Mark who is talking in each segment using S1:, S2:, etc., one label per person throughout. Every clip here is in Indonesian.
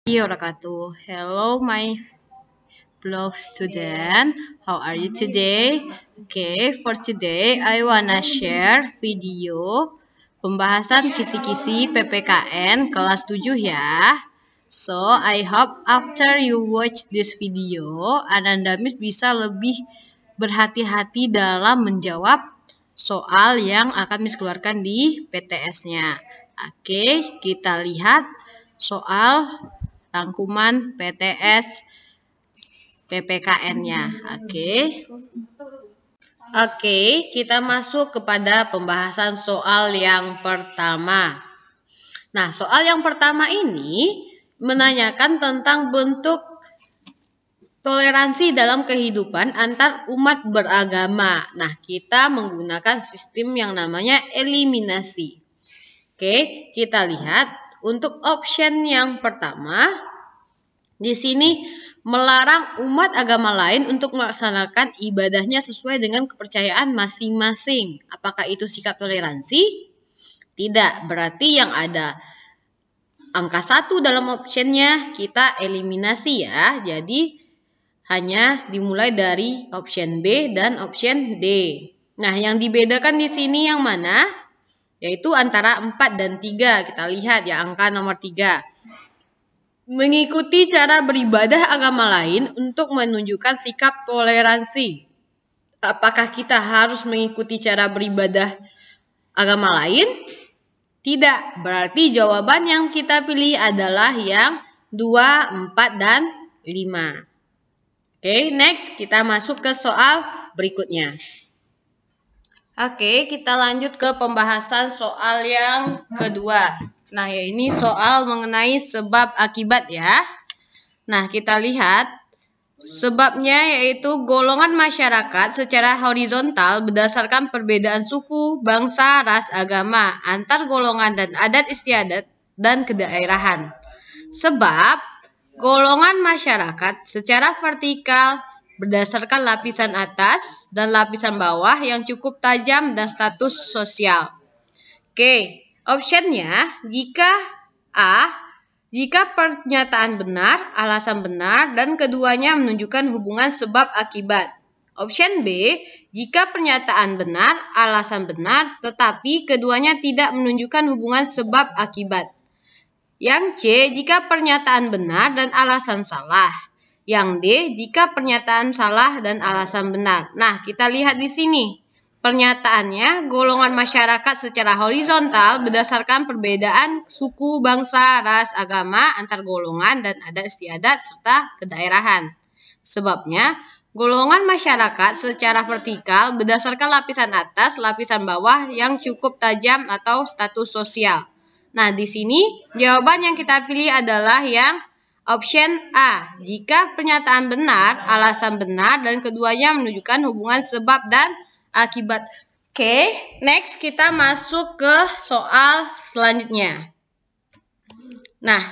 S1: Wabarakatuh. Hello, my beloved student. How are you today? Okay, for today, I wanna share video pembahasan kisi-kisi PPKN kelas 7 ya. So, I hope after you watch this video, Ananda Miss bisa lebih berhati-hati dalam menjawab soal yang akan Miss keluarkan di PTS-nya. Oke, kita lihat soal rangkuman PTS PPKN-nya. Oke, kita masuk kepada pembahasan soal yang pertama. Nah, soal yang pertama ini menanyakan tentang bentuk toleransi dalam kehidupan antar umat beragama. Nah, kita menggunakan sistem yang namanya eliminasi. Oke, kita lihat untuk option yang pertama. Di sini melarang umat agama lain untuk melaksanakan ibadahnya sesuai dengan kepercayaan masing-masing. Apakah itu sikap toleransi? Tidak, berarti yang ada angka 1 dalam optionnya kita eliminasi ya. Jadi hanya dimulai dari option B dan option D. Nah, yang dibedakan di sini yang mana? Yaitu antara 4 dan 3. Kita lihat ya angka nomor 3. Mengikuti cara beribadah agama lain untuk menunjukkan sikap toleransi. Apakah kita harus mengikuti cara beribadah agama lain? Tidak, berarti jawaban yang kita pilih adalah yang 2, 4, dan 5. Oke, next kita masuk ke soal berikutnya. Oke, kita lanjut ke pembahasan soal yang kedua. Nah, ya ini soal mengenai sebab akibat ya. Nah, kita lihat sebabnya yaitu golongan masyarakat secara horizontal berdasarkan perbedaan suku, bangsa, ras, agama, antar golongan dan adat istiadat dan kedaerahan. Sebab golongan masyarakat secara vertikal berdasarkan lapisan atas dan lapisan bawah yang cukup tajam dan status sosial. Oke. Optionnya, jika A, jika pernyataan benar, alasan benar, dan keduanya menunjukkan hubungan sebab akibat. Option B, jika pernyataan benar, alasan benar, tetapi keduanya tidak menunjukkan hubungan sebab akibat. Yang C, jika pernyataan benar dan alasan salah. Yang D, jika pernyataan salah dan alasan benar. Nah, kita lihat di sini. Pernyataannya, golongan masyarakat secara horizontal berdasarkan perbedaan suku, bangsa, ras, agama, antar golongan, dan adat istiadat, serta kedaerahan. Sebabnya, golongan masyarakat secara vertikal berdasarkan lapisan atas, lapisan bawah yang cukup tajam atau status sosial. Nah, di sini jawaban yang kita pilih adalah yang option A. Jika pernyataan benar, alasan benar, dan keduanya menunjukkan hubungan sebab dan akibat. Oke, next kita masuk ke soal selanjutnya. Nah,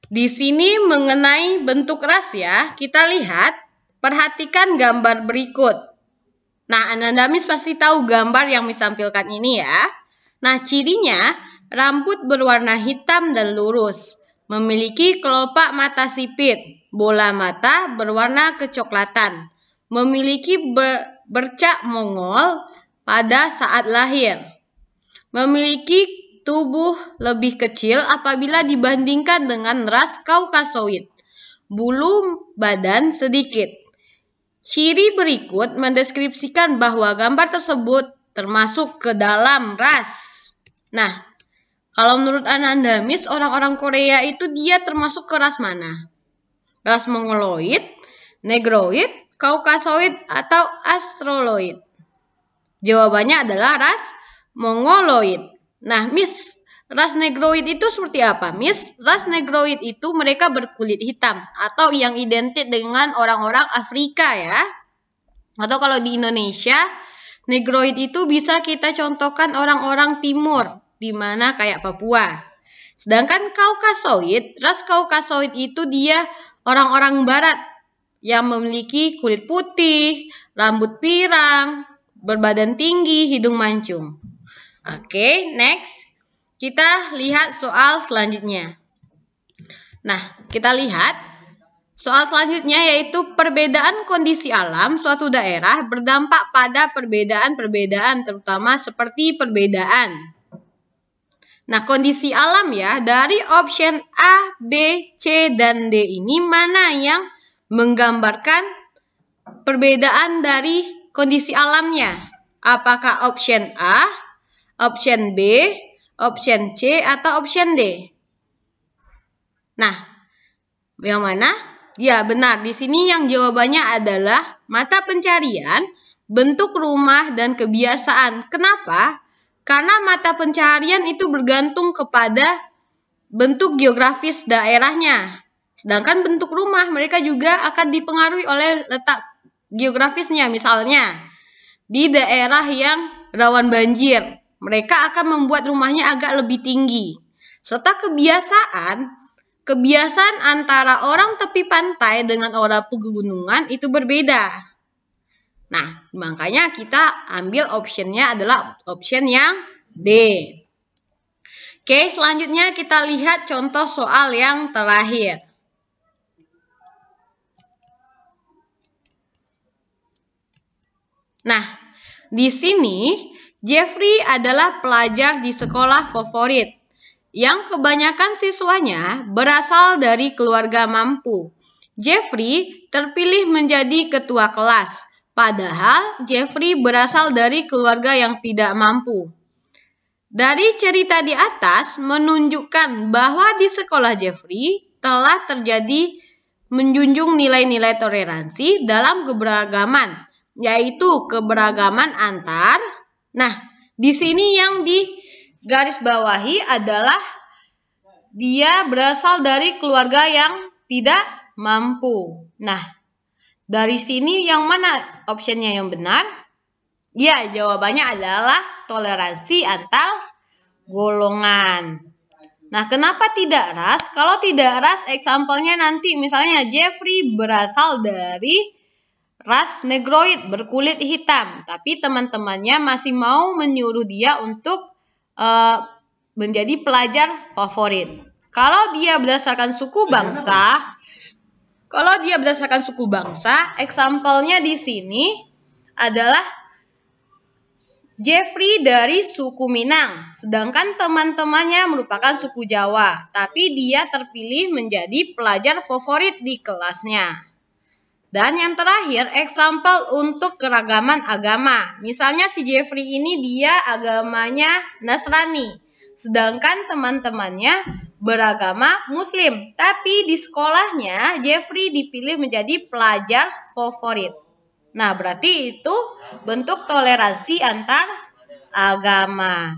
S1: di sini mengenai bentuk ras ya, kita lihat, perhatikan gambar berikut. Nah, Ananda Miss pasti tahu gambar yang Miss tampilkan ini ya. Nah, cirinya rambut berwarna hitam dan lurus, memiliki kelopak mata sipit, bola mata berwarna kecoklatan, memiliki bercak Mongol pada saat lahir, memiliki tubuh lebih kecil apabila dibandingkan dengan ras Kaukasoid, bulu badan sedikit. Ciri berikut mendeskripsikan bahwa gambar tersebut termasuk ke dalam ras. Nah, kalau menurut Ananda Miss, orang-orang Korea itu dia termasuk ke ras mana? Ras Mongoloid, Negroid, Kaukasoid, atau Australoid? Jawabannya adalah ras Mongoloid. Nah, Miss, ras Negroid itu seperti apa, Miss? Ras Negroid itu mereka berkulit hitam atau yang identik dengan orang-orang Afrika ya. Atau kalau di Indonesia, Negroid itu bisa kita contohkan orang-orang timur, di mana kayak Papua. Sedangkan Kaukasoid, ras Kaukasoid itu dia orang-orang barat yang memiliki kulit putih, rambut pirang, berbadan tinggi, hidung mancung. Oke, next. Kita lihat soal selanjutnya. Nah, kita lihat soal selanjutnya yaitu perbedaan kondisi alam suatu daerah berdampak pada perbedaan-perbedaan terutama seperti perbedaan. Nah, kondisi alam ya, dari option A, B, C, dan D ini mana yang menggambarkan perbedaan dari kondisi alamnya? Apakah option A, option B, option C, atau option D? Nah, yang mana? Ya, benar. Di sini yang jawabannya adalah mata pencarian, bentuk rumah, dan kebiasaan. Kenapa? Karena mata pencarian itu bergantung kepada bentuk geografis daerahnya. Sedangkan bentuk rumah mereka juga akan dipengaruhi oleh letak geografisnya. Misalnya, di daerah yang rawan banjir, mereka akan membuat rumahnya agak lebih tinggi. Serta kebiasaan antara orang tepi pantai dengan orang pegunungan itu berbeda. Nah, makanya kita ambil optionnya adalah option yang D. Oke, selanjutnya kita lihat contoh soal yang terakhir. Nah, di sini Jeffrey adalah pelajar di sekolah favorit yang kebanyakan siswanya berasal dari keluarga mampu. Jeffrey terpilih menjadi ketua kelas, padahal Jeffrey berasal dari keluarga yang tidak mampu. Dari cerita di atas menunjukkan bahwa di sekolah Jeffrey telah terjadi menjunjung nilai-nilai toleransi dalam keberagaman, yaitu keberagaman antar. Nah, di sini yang di garis bawahi adalah dia berasal dari keluarga yang tidak mampu. Nah, dari sini yang mana optionnya yang benar? Ya, jawabannya adalah toleransi antar golongan. Nah, kenapa tidak ras? Kalau tidak ras, example-nya nanti misalnya Jeffrey berasal dari ras negroid, berkulit hitam. Tapi teman-temannya masih mau menyuruh dia untuk menjadi pelajar favorit. Kalau dia berdasarkan suku bangsa, example-nya di sini adalah Jeffrey dari suku Minang, sedangkan teman-temannya merupakan suku Jawa, tapi dia terpilih menjadi pelajar favorit di kelasnya. Dan yang terakhir, example untuk keragaman agama. Misalnya si Jeffrey ini dia agamanya Nasrani, sedangkan teman-temannya beragama Muslim. Tapi di sekolahnya Jeffrey dipilih menjadi pelajar favorit. Nah, berarti itu bentuk toleransi antar agama.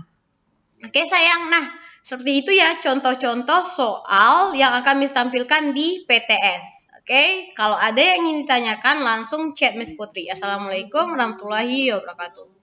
S1: Oke sayang, nah seperti itu ya contoh-contoh soal yang akan Miss tampilkan di PTS. Oke, kalau ada yang ingin ditanyakan langsung chat Miss Putri. Assalamualaikum warahmatullahi wabarakatuh.